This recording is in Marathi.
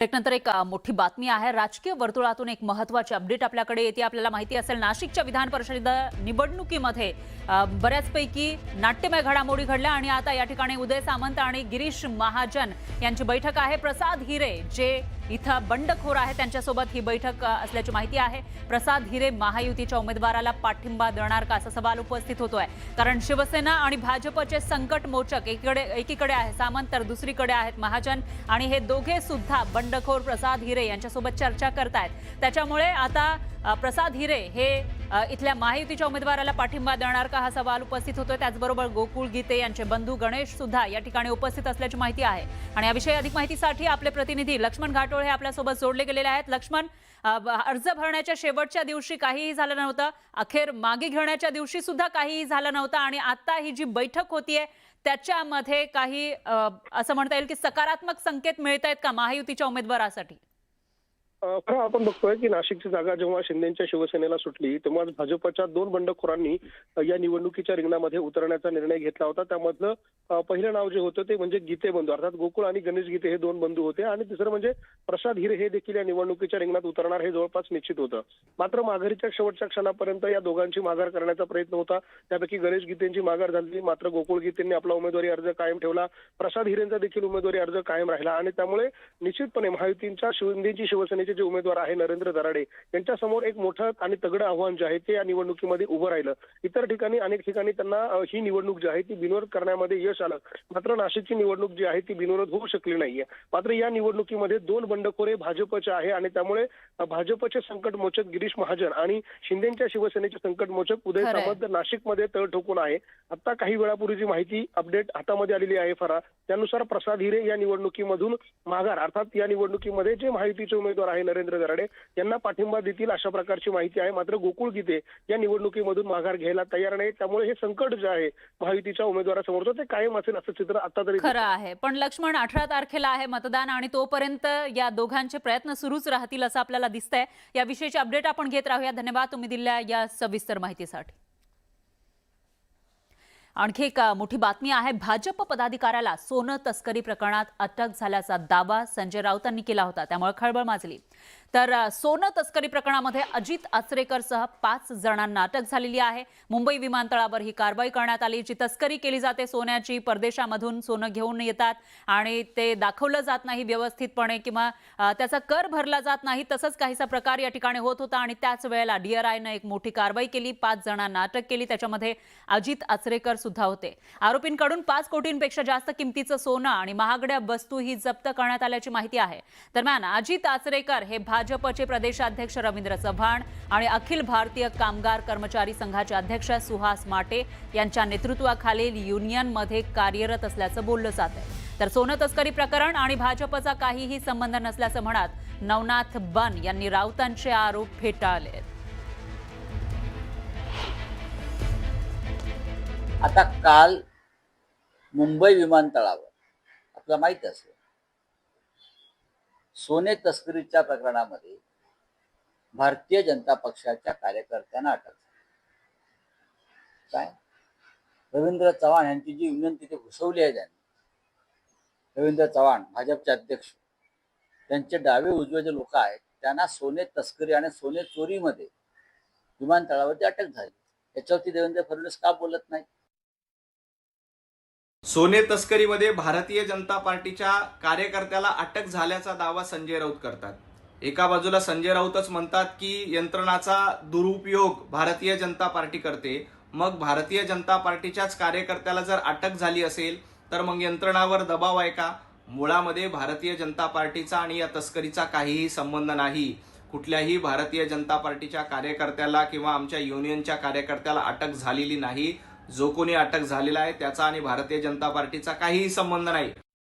त्यानंतर एक मोठी बातमी आहे। राजकीय वर्तुळातून एक महत्त्वाची अपडेट आपल्याकडे येते। आपल्याला माहिती असेल नाशिकच्या विधान परिषद निवडणुकीमध्ये बऱ्याचपैकी नाट्यमय घडामोडी घडल्या आणि आता या ठिकाणी उदय सामंत आणि गिरीश महाजन यांची बैठक आहे। प्रसाद हिरे जे इथं बंडखोर आहे त्यांच्यासोबत ही बैठक असल्याची माहिती आहे। प्रसाद हिरे महायुतीच्या उमेदवाराला पाठिंबा देणार का असा सवाल उपस्थित होतोय, कारण शिवसेना आणि भाजपचे संकट मोचक एकीकडे आहे सामंत तर दुसरीकडे आहेत महाजन आणि हे दोघे सुद्धा बंडखोर प्रसाद हिरे यांच्यासोबत चर्चा करतायत। त्याच्यामुळे आता प्रसाद हिरे हे इथल्या महायुतीच्या उमेदवाराला पाठिंबा देणार का हा सवाल उपस्थित होतोय। त्याचबरोबर गोकुळ गीते यांचे बंधू गणेश सुद्धा या ठिकाणी उपस्थित असल्याची माहिती आहे आणि याविषयी अधिक माहितीसाठी आपले प्रतिनिधी लक्ष्मण घाटोळ हे आपल्यासोबत जोडले गेलेले आहेत। लक्ष्मण, अर्ज भरण्याच्या शेवटच्या दिवशी काहीही झालं नव्हतं, अखेर मागे घेण्याच्या दिवशी सुद्धा काहीही झालं नव्हतं आणि आता ही जी बैठक होतीये त्याच्यामध्ये काही असं म्हणता येईल की सकारात्मक संकेत मिळत आहेत का महायुतीच्या उमेदवारासाठी? खरं आपण बघतोय की नाशिकची जागा जेव्हा शिंदेच्या शिवसेनेला सुटली तेव्हा भाजपच्या दोन बंडखोरांनी या निवडणुकीच्या रिंगणामध्ये उतरण्याचा निर्णय घेतला होता। त्यामधलं पहिलं नाव जे होतं ते म्हणजे गीते बंधू, अर्थात गोकुळ आणि गणेश गीते हे दोन बंधू होते आणि तिसरं म्हणजे प्रसाद हिरे हे देखील या निवडणुकीच्या रिंगणात उतरणार हे जवळपास निश्चित होतं। मात्र माघारीच्या शेवटच्या क्षणापर्यंत या दोघांची माघार करण्याचा प्रयत्न होता। त्यापैकी गणेश गीतेंची माघार झाली, मात्र गोकुळ गीतेंनी आपला उमेदवारी अर्ज कायम ठेवला, प्रसाद हिरेंचा देखील उमेदवारी अर्ज कायम राहिला आणि त्यामुळे निश्चितपणे महायुतीच्या शिंदेची शिवसेनेचे जे उमेदवार आहे नरेंद्र दराडे यांच्या समोर एक मोठं आणि तगडं आव्हान जे आहे ते या निवडणुकीमध्ये उभं राहिलं। इतर ठिकाणी अनेक ठिकाणी त्यांना ही निवडणूक जी आहे ती बिनविरोध करण्यामध्ये यश आलं, मात्र नाशिकची निवडणूक जी आहे ती बिनविरोध होऊ शकली नाहीये। मात्र या निवडणुकीमध्ये दोन बंडखोरे भाजपचे आहे आणि त्यामुळे भाजपचे संकटमोचक गिरीश महाजन आणि शिंदेच्या शिवसेनेचे संकटमोचक उदय सामंत नाशिकमध्ये तळ ठोकून आहे। आता काही वेळापूर्वीची माहिती अपडेट हातामध्ये आलेली आहे फरा, त्यानुसार प्रसाद हिरे या निवडणुकीमधून माघार, अर्थात या निवडणुकीमध्ये जे महायुतीचे उमेदवार आहे नरेंद्र दराडे यांना पाठिंबा देतील अशा प्रकारची माहिती आहे। मात्र गोकुळ गीते या निवडणुकीमधून माघार घ्यायला तयार नाही, त्यामुळे हे संकट जे आहे महायुतीच्या उमेदवारासमोरचं ते कायम असेल असं चित्र आता तरी खरं आहे। पण लक्ष्मण, 18 तारखेला आहे मतदान आणि तोपर्यंत या दोघांचे प्रयत्न सुरूच राहतील असं आपल्याला दिसतंय। याविषयीची अपडेट आपण घेत राहूया। धन्यवाद तुम्ही दिलेल्या या सविस्तर माहितीसाठी। आणखी एक मोठी बातमी आहे। भाजप पदाधिकाऱ्याला सोनं तस्करी प्रकरणात अटक झाल्याचा दावा संजय राऊतांनी केला होता, त्यामुळे खळबळ माजली। तर सोनं तस्करी प्रकरणामध्ये अजित आचरेकरसह 5 जणांना अटक झालेली आहे। मुंबई विमानतळावर ही कारवाई करण्यात आली। जी तस्करी केली जाते सोन्याची, परदेशामधून सोनं घेऊन येतात आणि ते दाखवलं जात नाही व्यवस्थितपणे किंवा त्याचा कर भरला जात नाही, तसंच काहीसा प्रकार या ठिकाणी होत होता आणि त्याच वेळेला DRIने एक मोठी कारवाई केली, 5 जणांना अटक केली। त्याच्यामध्ये अजित आचरेकर सुद्धा होते। आरोपींकडून 5 कोटींपेक्षा जास्त किमतीचं सोनं आणि महागड्या वस्तूही जप्त करण्यात आल्याची माहिती आहे। दरम्यान अजित आचरेकर हे भाजपचे प्रदेशाध्यक्ष रवींद्र चव्हाण आणि अखिल भारतीय कामगार कर्मचारी संघाचे अध्यक्ष सुहास माटे यांच्या नेतृत्वाखालील युनियनमध्ये कार्यरत असल्याचं बोललं जात आहे। तर सोनं तस्करी प्रकरण आणि भाजपचा काहीही संबंध नसल्याचं म्हणत नवनाथ बन यांनी राऊतांचे आरोप फेटाळले। आता काल मुंबई विमानतळावर आपल्याला माहित असेल सोने तस्करीच्या प्रकरणामध्ये भारतीय जनता पक्षाच्या कार्यकर्त्यांना अटक झाली। काय रवींद्र चव्हाण यांची जी युनियन तिथे घुसवली आहे त्यांनी, रवींद्र चव्हाण भाजपचे अध्यक्ष, त्यांचे डावे उजवे जे लोक आहेत त्यांना सोने तस्करी आणि सोने चोरीमध्ये विमानतळावरती अटक झाली। याच्यावरती देवेंद्र फडणवीस का बोलत नाही? सोने तस्करीमध्ये भारतीय जनता पार्टीच्या कार्यकर्त्याला अटक झाल्याचा दावा संजय राऊत करतात। एका बाजूला संजय राऊतच म्हणतात की यंत्रणाचा दुरुपयोग भारतीय जनता पार्टी करते, मग भारतीय जनता पार्टीच्याच कार्यकर्त्याला जर अटक झाली असेल तर मग यंत्रणावर दबाव आहे का? मुळामध्ये भारतीय जनता पार्टीचा आणि या तस्करीचा काहीही संबंध नाही। कुठल्याही भारतीय जनता पार्टीच्या कार्यकर्त्याला किंवा आमच्या युनियनच्या कार्यकर्त्याला अटक झालेली नाही। जो कोणी अटक झालेला आहे त्याचा आणि भारतीय जनता पार्टीचा काहीही संबंध नाही।